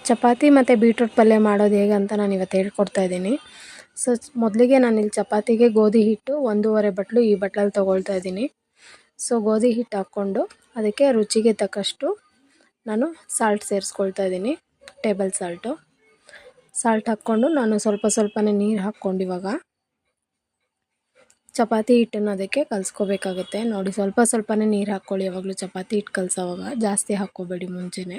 ಚಪಾತಿ ಮತ್ತು ಬೀಟ್ರೂಟ್ ಪಲ್ಯ ಮಾಡೋದು ಹೇಗೆ ಅಂತ ನಾನು ಇವತ್ತು ಹೇಳ್ಕೊಡ್ತಾ ಇದ್ದೀನಿ. ಸೊ ಮೊದಲಿಗೆ ನಾನಿಲ್ಲಿ ಚಪಾತಿಗೆ ಗೋಧಿ ಹಿಟ್ಟು 1.5 ಬಟ್ಲು ಈ ಬಟ್ಲಲ್ಲಿ ತೊಗೊಳ್ತಾ ಇದ್ದೀನಿ. ಸೊ ಗೋಧಿ ಹಿಟ್ಟು ಹಾಕ್ಕೊಂಡು ಅದಕ್ಕೆ ರುಚಿಗೆ ತಕ್ಕಷ್ಟು ನಾನು ಸಾಲ್ಟ್ ಸೇರಿಸ್ಕೊಳ್ತಾ ಇದ್ದೀನಿ, ಟೇಬಲ್ ಸಾಲ್ಟ್ ಹಾಕ್ಕೊಂಡು ನಾನು ಸ್ವಲ್ಪನೇ ನೀರು ಹಾಕ್ಕೊಂಡು ಇವಾಗ ಚಪಾತಿ ಹಿಟ್ಟನ್ನು ಅದಕ್ಕೆ ಕಲಿಸ್ಕೋಬೇಕಾಗುತ್ತೆ. ನೋಡಿ, ಸ್ವಲ್ಪನೇ ನೀರು ಹಾಕ್ಕೊಳ್ಳಿ ಯಾವಾಗಲೂ ಚಪಾತಿ ಹಿಟ್ಟು ಕಲಸೋವಾಗ, ಜಾಸ್ತಿ ಹಾಕ್ಕೋಬೇಡಿ ಮುಂಚೆನೇ.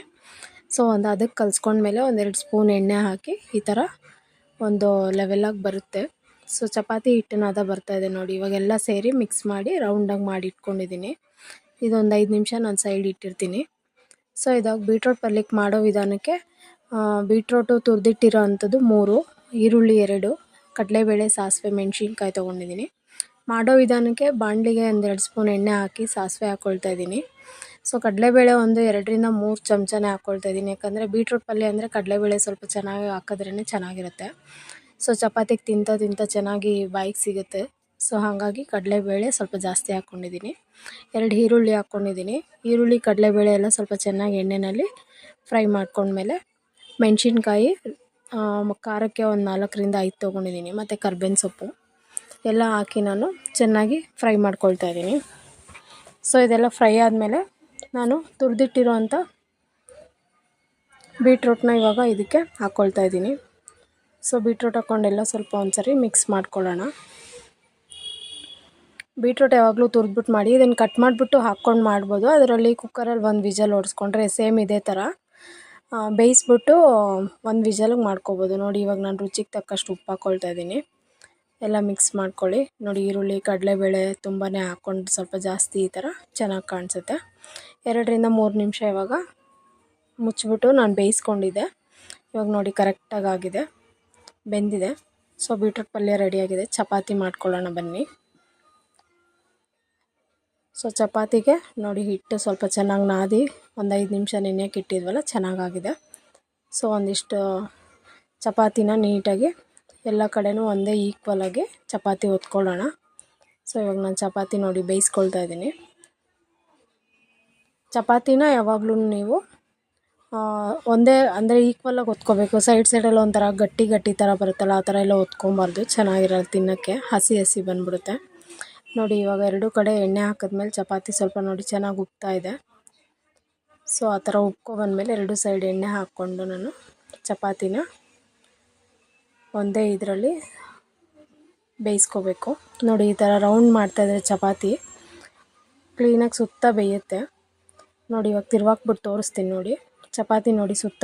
ಸೊ ಅದಕ್ಕೆ ಕಲಿಸ್ಕೊಂಡ್ಮೇಲೆ 1-2 ಸ್ಪೂನ್ ಎಣ್ಣೆ ಹಾಕಿ ಈ ಥರ ಒಂದು ಲೆವೆಲಾಗಿ ಬರುತ್ತೆ. ಸೊ ಚಪಾತಿ ಹಿಟ್ಟಿನ ಬರ್ತಾಯಿದೆ ನೋಡಿ. ಇವಾಗೆಲ್ಲ ಸೇರಿ ಮಿಕ್ಸ್ ಮಾಡಿ ರೌಂಡಾಗಿ ಮಾಡಿ ಇಟ್ಕೊಂಡಿದ್ದೀನಿ. ಇದೊಂದು 5 ನಿಮಿಷ ನಾನು ಸೈಡ್ ಇಟ್ಟಿರ್ತೀನಿ. ಸೊ ಇದಾಗ ಬೀಟ್ರೋಟ್ ಪಲ್ಯಕ್ಕೆ ಮಾಡೋ ವಿಧಾನಕ್ಕೆ ಬೀಟ್ರೋಟು ತುರಿದಿಟ್ಟಿರೋ ಅಂಥದ್ದು 3, ಈರುಳ್ಳಿ 2, ಕಡಲೆಬೇಳೆ, ಸಾಸಿವೆ, ಮೆಣಸಿನ್ಕಾಯಿ ತೊಗೊಂಡಿದ್ದೀನಿ. ಮಾಡೋ ವಿಧಾನಕ್ಕೆ ಬಾಣಲಿಗೆ 1-2 ಸ್ಪೂನ್ ಎಣ್ಣೆ ಹಾಕಿ ಸಾಸಿವೆ ಹಾಕ್ಕೊಳ್ತಾ ಇದ್ದೀನಿ. ಸೊ ಕಡಲೆಬೇಳೆ 2-3 ಚಮಚನೇ ಹಾಕ್ಕೊಳ್ತಾ ಇದ್ದೀನಿ. ಯಾಕಂದರೆ ಬೀಟ್ರೂಟ್ ಪಲ್ಯ ಅಂದರೆ ಕಡಲೆಬೇಳೆ ಸ್ವಲ್ಪ ಚೆನ್ನಾಗಿ ಹಾಕಿದ್ರೇ ಚೆನ್ನಾಗಿರುತ್ತೆ. ಸೊ ಚಪಾತಿಗೆ ತಿಂತ ಚೆನ್ನಾಗಿ ಬಾಯಿಗೆ ಸಿಗುತ್ತೆ. ಸೊ ಹಾಗಾಗಿ ಕಡಲೆಬೇಳೆ ಸ್ವಲ್ಪ ಜಾಸ್ತಿ ಹಾಕ್ಕೊಂಡಿದ್ದೀನಿ. 2 ಈರುಳ್ಳಿ ಹಾಕ್ಕೊಂಡಿದ್ದೀನಿ. ಈರುಳ್ಳಿ ಕಡಲೆಬೇಳೆ ಎಲ್ಲ ಸ್ವಲ್ಪ ಚೆನ್ನಾಗಿ ಎಣ್ಣೆಯಲ್ಲಿ ಫ್ರೈ ಮಾಡ್ಕೊಂಡ್ಮೇಲೆ ಮೆಣಸಿನ್ಕಾಯಿ ಖಾರಕ್ಕೆ ಒಂದು 4-5 ತೊಗೊಂಡಿದ್ದೀನಿ. ಮತ್ತು ಕರ್ಬೇವಿನ ಸೊಪ್ಪು ಎಲ್ಲ ಹಾಕಿ ನಾನು ಚೆನ್ನಾಗಿ ಫ್ರೈ ಮಾಡ್ಕೊಳ್ತಾ ಇದ್ದೀನಿ. ಸೊ ಇದೆಲ್ಲ ಫ್ರೈ ಆದಮೇಲೆ ನಾನು ತುರಿದಿಟ್ಟಿರೋಂಥ ಬೀಟ್ರೂಟ್ನ ಇವಾಗ ಇದಕ್ಕೆ ಹಾಕ್ಕೊಳ್ತಾ ಇದ್ದೀನಿ. ಸೊ ಬೀಟ್ರೂಟ್ ಹಾಕ್ಕೊಂಡೆಲ್ಲ ಸ್ವಲ್ಪ ಒಂದ್ಸರಿ ಮಿಕ್ಸ್ ಮಾಡ್ಕೊಳ್ಳೋಣ. ಬೀಟ್ರೂಟ್ ಯಾವಾಗಲೂ ತುರಿದ್ಬಿಟ್ಟು ಮಾಡಿ, ಇದನ್ನು ಕಟ್ ಮಾಡಿಬಿಟ್ಟು ಹಾಕ್ಕೊಂಡು ಮಾಡ್ಬೋದು. ಅದರಲ್ಲಿ ಕುಕ್ಕರಲ್ಲಿ 1 ವಿಜಲ್ ಹೊಡೆಸ್ಕೊಂಡ್ರೆ ಸೇಮ್ ಇದೇ ಥರ ಬೇಯಿಸ್ಬಿಟ್ಟು 1 ವಿಜಲ್ಗೆ ಮಾಡ್ಕೊಬೋದು. ನೋಡಿ, ಇವಾಗ ನಾನು ರುಚಿಗೆ ತಕ್ಕಷ್ಟು ಉಪ್ಪು ಹಾಕ್ಕೊಳ್ತಾ ಇದ್ದೀನಿ. ಎಲ್ಲ ಮಿಕ್ಸ್ ಮಾಡ್ಕೊಳ್ಳಿ. ನೋಡಿ, ಈರುಳ್ಳಿ ಕಡಲೆಬೇಳೆ ತುಂಬಾ ಹಾಕ್ಕೊಂಡು ಸ್ವಲ್ಪ ಜಾಸ್ತಿ ಈ ಥರ ಚೆನ್ನಾಗಿ ಕಾಣಿಸುತ್ತೆ. 2-3 ನಿಮಿಷ ಇವಾಗ ಮುಚ್ಚಿಬಿಟ್ಟು ನಾನು ಬೇಯಿಸ್ಕೊಂಡಿದ್ದೆ. ಇವಾಗ ನೋಡಿ ಕರೆಕ್ಟಾಗಿ ಆಗಿದೆ, ಬೆಂದಿದೆ. ಸೊ ಬೀಟ್ರೂಟ್ ಪಲ್ಯ ರೆಡಿಯಾಗಿದೆ. ಚಪಾತಿ ಮಾಡ್ಕೊಳ್ಳೋಣ ಬನ್ನಿ. ಸೊ ಚಪಾತಿಗೆ ನೋಡಿ ಹಿಟ್ಟು ಸ್ವಲ್ಪ ಚೆನ್ನಾಗಿ ನಾದಿ 5 ನಿಮಿಷ ನೆನೆಯೋಕೆ ಇಟ್ಟಿದ್ವಲ್ಲ, ಚೆನ್ನಾಗಾಗಿದೆ. ಸೊ ಒಂದಿಷ್ಟು ಚಪಾತಿನ ನೀಟಾಗಿ ಎಲ್ಲ ಕಡೆನೂ ಒಂದೇ ಈಕ್ವಲಾಗಿ ಚಪಾತಿ ಒತ್ಕೊಳ್ಳೋಣ. ಸೊ ಇವಾಗ ನಾನು ಚಪಾತಿ ನೋಡಿ ಬೇಯಿಸ್ಕೊಳ್ತಾ ಇದ್ದೀನಿ. ಚಪಾತಿನ ಯಾವಾಗಲೂ ನೀವು ಒಂದೇ ಅಂದರೆ ಈಕ್ವಲಾಗಿ ಒತ್ಕೋಬೇಕು. ಸೈಡಲ್ಲಿ ಒಂಥರ ಗಟ್ಟಿ ಥರ ಬರುತ್ತಲ್ಲ, ಆ ಥರ ಎಲ್ಲ ಒತ್ಕೊಬಾರ್ದು, ಚೆನ್ನಾಗಿರಲ್ಲ ತಿನ್ನೋಕ್ಕೆ, ಹಸಿ ಬಂದ್ಬಿಡುತ್ತೆ. ನೋಡಿ, ಇವಾಗ 2 ಕಡೆ ಎಣ್ಣೆ ಹಾಕಿದ್ಮೇಲೆ ಚಪಾತಿ ಸ್ವಲ್ಪ ನೋಡಿ ಚೆನ್ನಾಗಿ ಉಬ್ತಾ ಇದೆ. ಸೊ ಆ ಥರ ಉಬ್ಕೊಬಂದ್ಮೇಲೆ 2 ಸೈಡ್ ಎಣ್ಣೆ ಹಾಕ್ಕೊಂಡು ನಾನು ಚಪಾತಿನ ಒಂದೇ ಇದರಲ್ಲಿ ಬೇಯಿಸ್ಕೋಬೇಕು. ನೋಡಿ, ಈ ಥರ ರೌಂಡ್ ಮಾಡ್ತಾಯಿದ್ರೆ ಚಪಾತಿ ಕ್ಲೀನಾಗಿ ಸುತ್ತ ಬೇಯುತ್ತೆ. ನೋಡಿ, ಇವಾಗ ತಿರ್ವಾಕ್ಬಿಟ್ಟು ತೋರಿಸ್ತೀನಿ ನೋಡಿ. ಚಪಾತಿ ನೋಡಿ ಸುತ್ತ